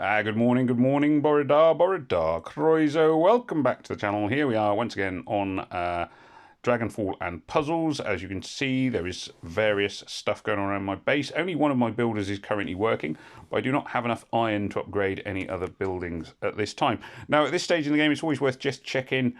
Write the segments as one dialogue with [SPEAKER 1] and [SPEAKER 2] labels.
[SPEAKER 1] Good morning, Borida, Croizo. Welcome back to the channel. Here we are once again on Dragonfall and Puzzles. As you can see, there is various stuff going on around my base. Only one of my builders is currently working, but I do not have enough iron to upgrade any other buildings at this time. Now, at this stage in the game, it's always worth just checking.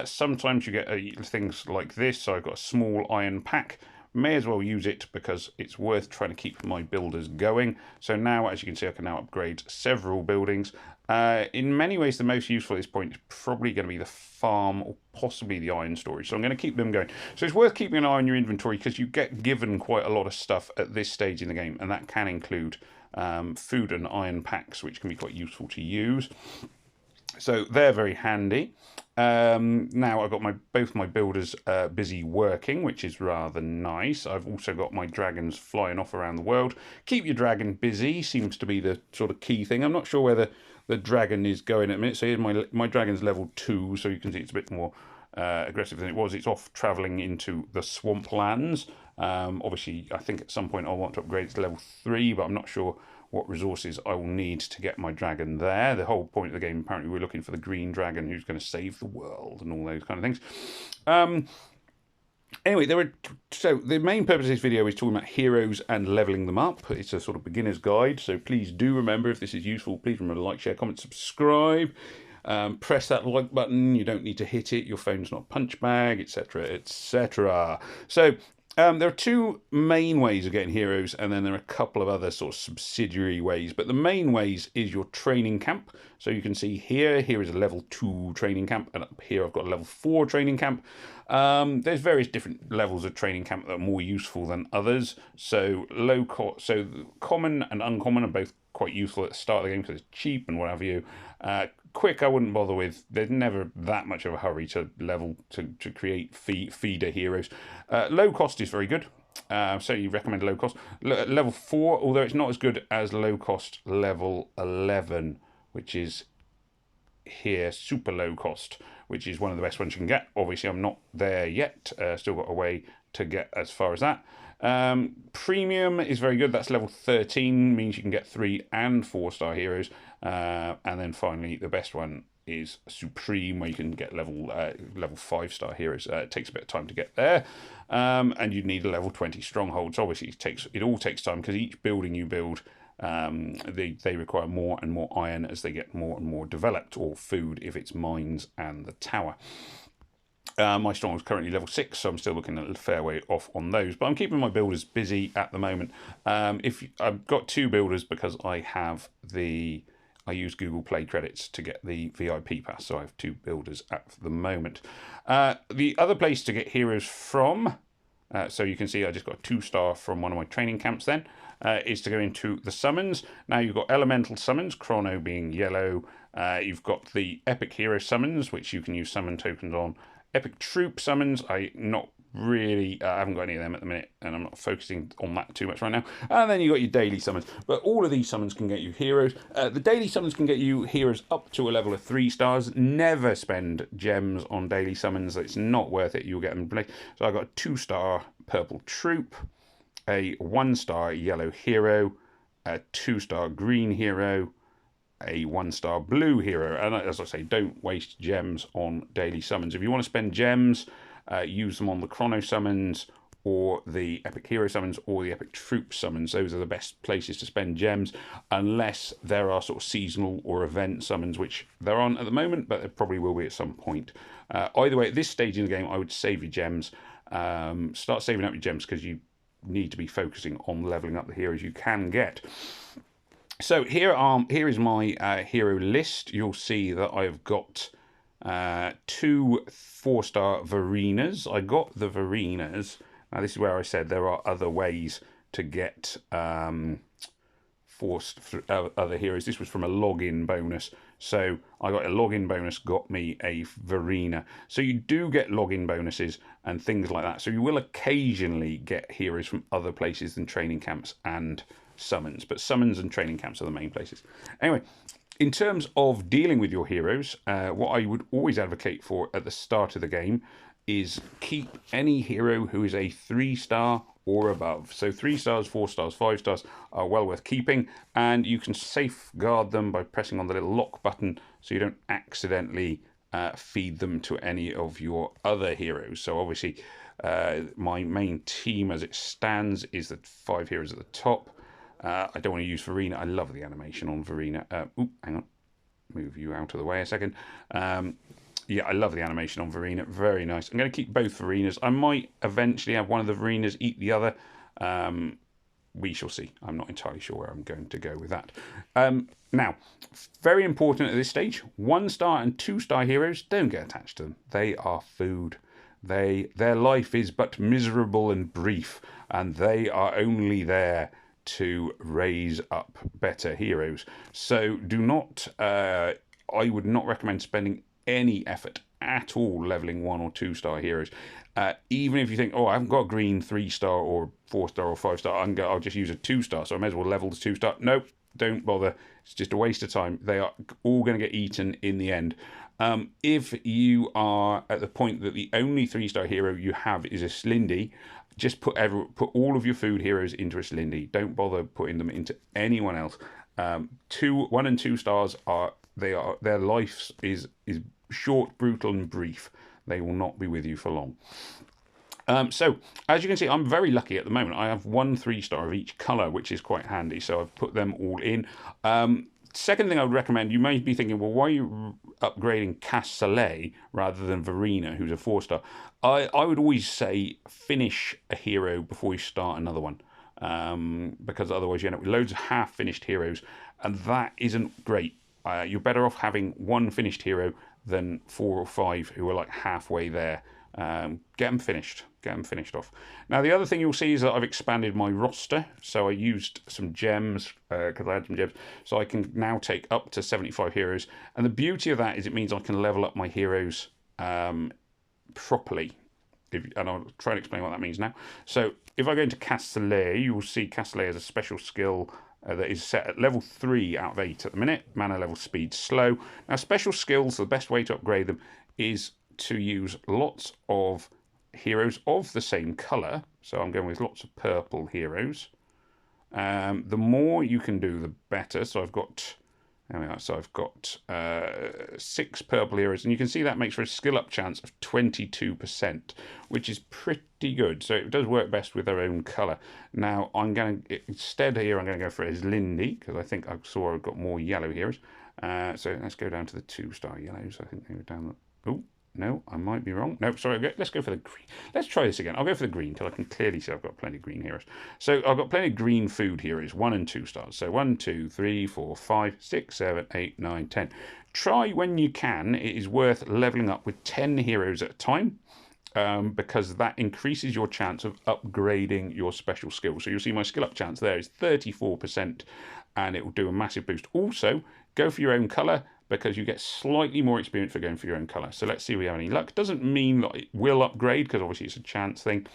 [SPEAKER 1] Sometimes you get things like this. So I've got a small iron pack. May as well use it because it's worth trying to keep my builders going. So now, as you can see, I can now upgrade several buildings. In many ways, the most useful at this point is probably going to be the farm or possibly the iron storage. So I'm going to keep them going. So it's worth keeping an eye on your inventory because you get given quite a lot of stuff at this stage in the game, and that can include food and iron packs, which can be quite useful to use. So they're very handy. Now I've got both my builders busy working, which is rather nice. I've also got my dragons flying off around the world. Keep your dragon busy seems to be the sort of key thing. I'm not sure where the dragon is going at the minute. So here's my dragon's level 2, so you can see it's a bit more aggressive than it was. It's off travelling into the swamplands. Obviously, I think at some point I'll want to upgrade it to level 3, but I'm not sure what resources I will need to get my dragon there. The whole point of the game, apparently, we're looking for the green dragon who's going to save the world and all those kind of things. Anyway, so the main purpose of this video is talking about heroes and leveling them up. It's a sort of beginner's guide, so please do remember, if this is useful, please remember to like, share, comment, subscribe. Press that like button. You don't need to hit it. Your phone's not a punch bag, etc., etc. So there are two main ways of getting heroes, and then there are a couple of other sort of subsidiary ways. But the main ways is your training camp. So you can see here is a level 2 training camp, and up here I've got a level 4 training camp. There's various different levels of training camp that are more useful than others. So common and uncommon are both quite useful at the start of the game because it's cheap and what have you. Quick I wouldn't bother with. There's never that much of a hurry to create feeder heroes. Low cost is very good. So you recommend low cost. Level 4, although it's not as good as low cost level 11, which is here, super low cost, which is one of the best ones you can get. Obviously I'm not there yet. Still got a way to get as far as that. Premium is very good. That's level 13, means you can get 3 and 4-star heroes. And then finally, the best one is Supreme, where you can get level 5-star heroes. It takes a bit of time to get there, and you need a level 20 strongholds. Obviously, it all takes time because each building you build, they require more and more iron as they get more and more developed, or food if it's mines and the tower. My stronghold is currently level 6, so I'm still looking at a fair way off on those. But I'm keeping my builders busy at the moment. I've got 2 builders because I use Google Play credits to get the VIP pass, so I have 2 builders at the moment. The other place to get heroes from, so you can see I just got a 2-star from one of my training camps then, is to go into the summons. Now you've got elemental summons, Chrono being yellow. You've got the epic hero summons, which you can use summon tokens on. Epic troop summons, I haven't got any of them at the minute, and I'm not focusing on that too much right now. And then you've got your daily summons. But all of these summons can get you heroes. The daily summons can get you heroes up to a level of 3 stars. Never spend gems on daily summons. It's not worth it. You'll get them. So I've got a 2-star purple troop, a 1-star yellow hero, a 2-star green hero, a 1-star blue hero. And as I say, don't waste gems on daily summons. If you want to spend gems, use them on the chrono summons or the epic hero summons or the epic troop summons. Those are the best places to spend gems, unless there are sort of seasonal or event summons, which there aren't at the moment, but there probably will be at some point. Either way, at this stage in the game, I would save your gems. Start saving up your gems because you need to be focusing on leveling up the heroes you can get. So here is my hero list. You'll see that I've got 2 4-star Varinas. I got the Varinas. Now this is where I said there are other ways to get other heroes. This was from a login bonus. So I got a login bonus, got me a Varina. So you do get login bonuses and things like that. So you will occasionally get heroes from other places than training camps and summons. But summons and training camps are the main places. Anyway, in terms of dealing with your heroes, what I would always advocate for at the start of the game is keep any hero who is a 3-star or above. So 3 stars, 4 stars, 5 stars are well worth keeping, and you can safeguard them by pressing on the little lock button so you don't accidentally feed them to any of your other heroes. So obviously my main team as it stands is the 5 heroes at the top. I don't want to use Verena. I love the animation on Verena. Hang on. Move you out of the way a second. Yeah, I love the animation on Verena. Very nice. I'm going to keep both Verenas. I might eventually have one of the Verenas eat the other. We shall see. I'm not entirely sure where I'm going to go with that. Now, very important at this stage, 1-star and 2-star heroes, don't get attached to them. They are food. Their life is but miserable and brief, and they are only there to raise up better heroes. So do not, I would not recommend spending any effort at all leveling 1 or 2-star heroes. Even if you think, oh, I haven't got a green 3-star or 4-star or 5-star, I'll just use a 2-star, so I may as well level the 2-star. Nope, don't bother. It's just a waste of time. They are all going to get eaten in the end. If you are at the point that the only 3-star hero you have is a Slindy, just put all of your food heroes into a Slindy. Don't bother putting them into anyone else. 1 and 2 stars their life is short, brutal, and brief. They will not be with you for long. So, as you can see, I'm very lucky at the moment. I have 1 3-star of each colour, which is quite handy. So I've put them all in. Second thing I would recommend, you may be thinking, well, why are you upgrading Castellet rather than Verena, who's a 4-star? I would always say finish a hero before you start another one. Because otherwise you end up with loads of half-finished heroes, and that isn't great. You're better off having 1 finished hero than 4 or 5 who are like halfway there. Get them finished. Get them finished off. Now, the other thing you'll see is that I've expanded my roster. So I used some gems because I had some gems. So I can now take up to 75 heroes. And the beauty of that is it means I can level up my heroes properly. And I'll try and explain what that means now. So if I go into Castellet, you will see Castellet has a special skill that is set at level 3 out of 8 at the minute. Mana, level, speed, slow. Now, special skills, the best way to upgrade them is to use lots of heroes of the same colour. So I'm going with lots of purple heroes. The more you can do, the better. So I've got... There we are. So I've got 6 purple heroes, and you can see that makes for a skill up chance of 22%, which is pretty good. So it does work best with their own colour. Now I'm going to, instead here, I'm going to go for his Lindy, because I think I saw I've got more yellow heroes. So let's go down to the 2-star yellows. I think they were down the... Oh, no, I might be wrong. No, sorry, let's go for the green. Let's try this again. I'll go for the green until I can clearly see I've got plenty of green heroes. So I've got plenty of green food heroes, 1 and 2 stars. So 1, 2, 3, 4, 5, 6, 7, 8, 9, 10. Try when you can. It is worth leveling up with 10 heroes at a time. Because that increases your chance of upgrading your special skill. So you'll see my skill up chance there is 34%, and it will do a massive boost. Also, go for your own colour, because you get slightly more experience for going for your own colour. So let's see if we have any luck. Doesn't mean that it will upgrade, because obviously it's a chance thing.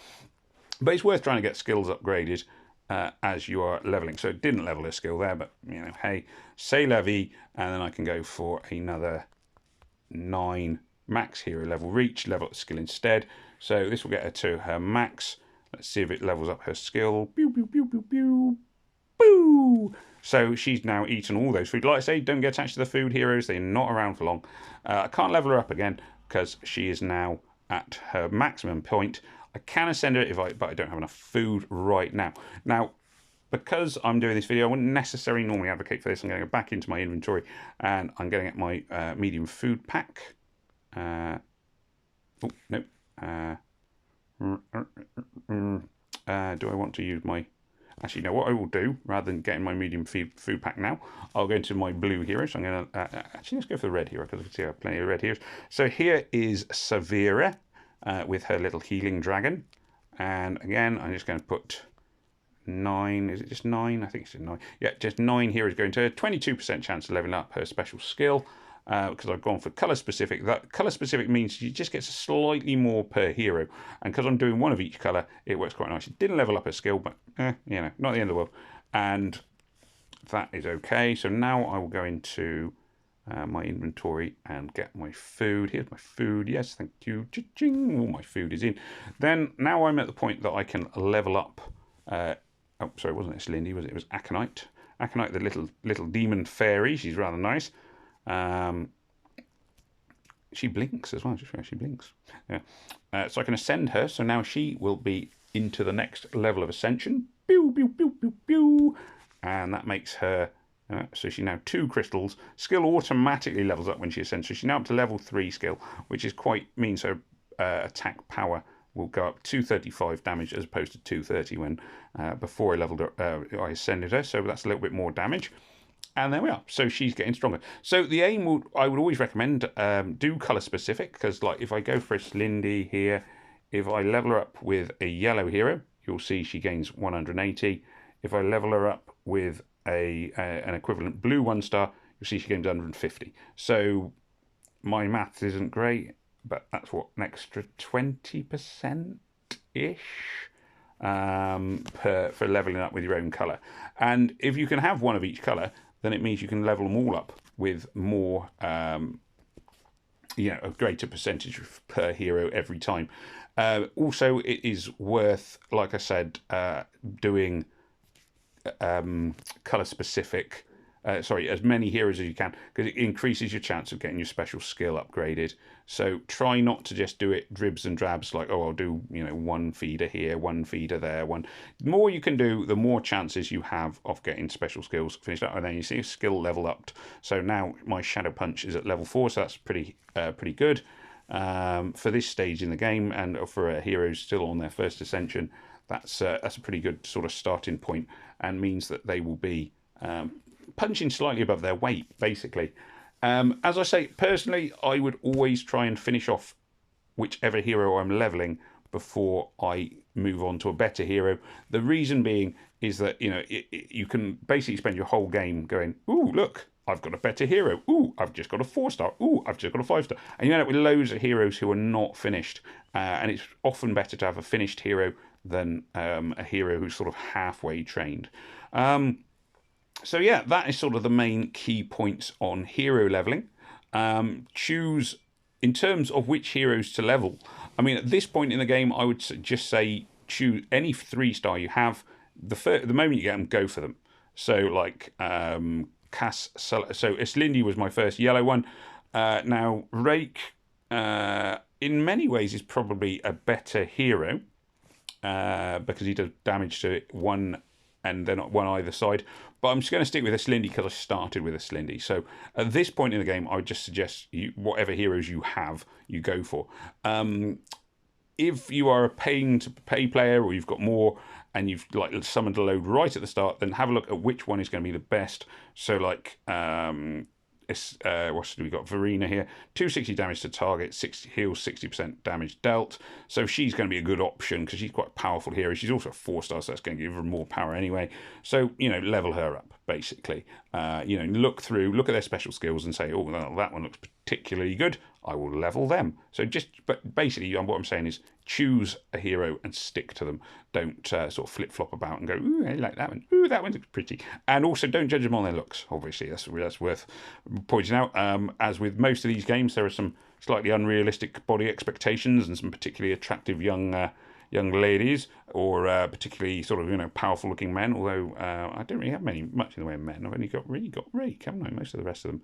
[SPEAKER 1] But it's worth trying to get skills upgraded as you are levelling. So it didn't level a skill there, but, you know, hey, say la vie, and then I can go for another 9 max hero level reach, level up the skill instead. So this will get her to her max. Let's see if it levels up her skill. Pew, pew, pew, pew, pew. Boo! So she's now eaten all those food. Like I say, don't get attached to the food heroes. They're not around for long. I can't level her up again because she is now at her maximum point. I can ascend her but I don't have enough food right now. Now, because I'm doing this video, I wouldn't necessarily normally advocate for this. I'm going to go back into my inventory and I'm going to get my medium food pack. Oh, no. Do I want to use my... Actually, no, what I will do, rather than getting my medium food pack now, I'll go into my blue hero. So I'm going to... actually, let's go for the red hero, because I can see I have plenty of red heroes. So here is Savira with her little healing dragon. And again, I'm just going to put 9. Is it just 9? I think it's just 9. Yeah, just 9 heroes going to her. 22% chance of leveling up her special skill. Because I've gone for colour specific. That colour specific means you just get slightly more per hero, and because I'm doing one of each colour, it works quite nice. It didn't level up her skill, but you know, not the end of the world, and that is okay. So now I will go into my inventory and get my food. Here's my food. Yes, thank you. Cha-ching. All my food is in. Then now I'm at the point that I can level up. Oh, sorry, wasn't it Slindy? Was it? It was Aconite. Aconite, the little demon fairy. She's rather nice. She blinks as well. Just where she blinks. Yeah. So I can ascend her. So now she will be into the next level of ascension. Pew, pew, pew, pew, pew. And that makes her. So she's now 2 crystals. Skill automatically levels up when she ascends. So she's now up to level 3 skill, which is quite means her attack power will go up 235 damage as opposed to 230 when before I leveled her, I ascended her. So that's a little bit more damage. And there we are. So she's getting stronger. So the aim I would always recommend do colour specific, because like if I go for a Slindy here, if I level her up with a yellow hero, you'll see she gains 180. If I level her up with an equivalent blue 1-star, you'll see she gains 150. So my maths isn't great, but that's what, an extra 20%-ish for leveling up with your own colour. And if you can have one of each colour, then it means you can level them all up with more, a greater percentage per hero every time. Also, it is worth, like I said, doing colour specific, as many heroes as you can, because it increases your chance of getting your special skill upgraded. So try not to just do it dribs and drabs, like, oh, I'll do, one feeder here, one feeder there, one. The more you can do, the more chances you have of getting special skills finished up. And then you see a skill level up. So now my Shadow Punch is at level 4, so that's pretty good for this stage in the game, and for a hero still on their first ascension. That's a pretty good sort of starting point, and means that they will be punching slightly above their weight, basically. As I say, personally, I would always try and finish off whichever hero I'm leveling before I move on to a better hero. The reason being is that, you can basically spend your whole game going, ooh, look, I've got a better hero. Ooh, I've just got a 4-star. Ooh, I've just got a 5-star. And you end up with loads of heroes who are not finished. And it's often better to have a finished hero than a hero who's sort of halfway trained. So yeah, that is sort of the main key points on hero leveling. Choose, in terms of which heroes to level, I mean, at this point in the game, I would just say choose any 3-star you have. The moment you get them, go for them. So like so Islindy was my first yellow one. Now Rake, in many ways, is probably a better hero because he does damage to one and then one either side. But I'm just going to stick with a Slindy because I started with a Slindy. So at this point in the game, I would just suggest whatever heroes you have, you go for. If you are a pay player, or you've got more and you've like summoned a load right at the start, then have a look at which one is going to be the best. So like what should we got? Verena here, 260 damage to target, heals 60% damage dealt. So she's going to be a good option because she's quite a powerful hero. She's also a 4-star, so that's going to give her more power anyway. So level her up basically. Look at their special skills and say, oh, that one looks particularly good. I will level them. So but basically, what I'm saying is choose a hero and stick to them. Don't sort of flip-flop about and go, ooh, I like that one. Ooh, that one looks pretty. And also, don't judge them on their looks. Obviously, that's worth pointing out. As with most of these games, there are some slightly unrealistic body expectations and some particularly attractive young ladies, or particularly sort of powerful-looking men. Although I don't really have much in the way of men. I've only got Rake, haven't I? Most of the rest of them.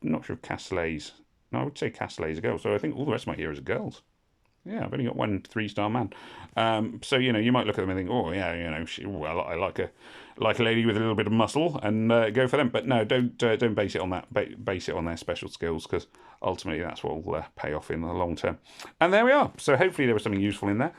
[SPEAKER 1] I'm not sure if Castle's. No, I would say Castle's a girl. So I think all the rest of my heroes are girls. Yeah, I've only got one 3-star man. So you might look at them and think, oh yeah, I like a lady with a little bit of muscle, and go for them. But no, don't base it on that. Base it on their special skills, because ultimately that's what will pay off in the long term. And there we are. So hopefully there was something useful in there.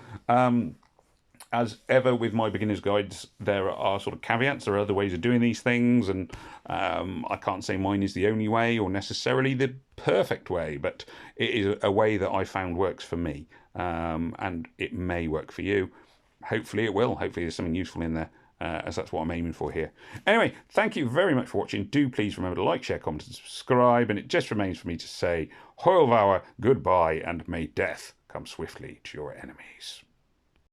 [SPEAKER 1] As ever with my beginner's guides, there are sort of caveats. There are other ways of doing these things, and I can't say mine is the only way or necessarily the perfect way, but it is a way that I found works for me, and it may work for you. Hopefully it will. Hopefully there's something useful in there, as that's what I'm aiming for here. Anyway, thank you very much for watching. Do please remember to like, share, comment, and subscribe, and it just remains for me to say, Hoil Vower, goodbye, and may death come swiftly to your enemies.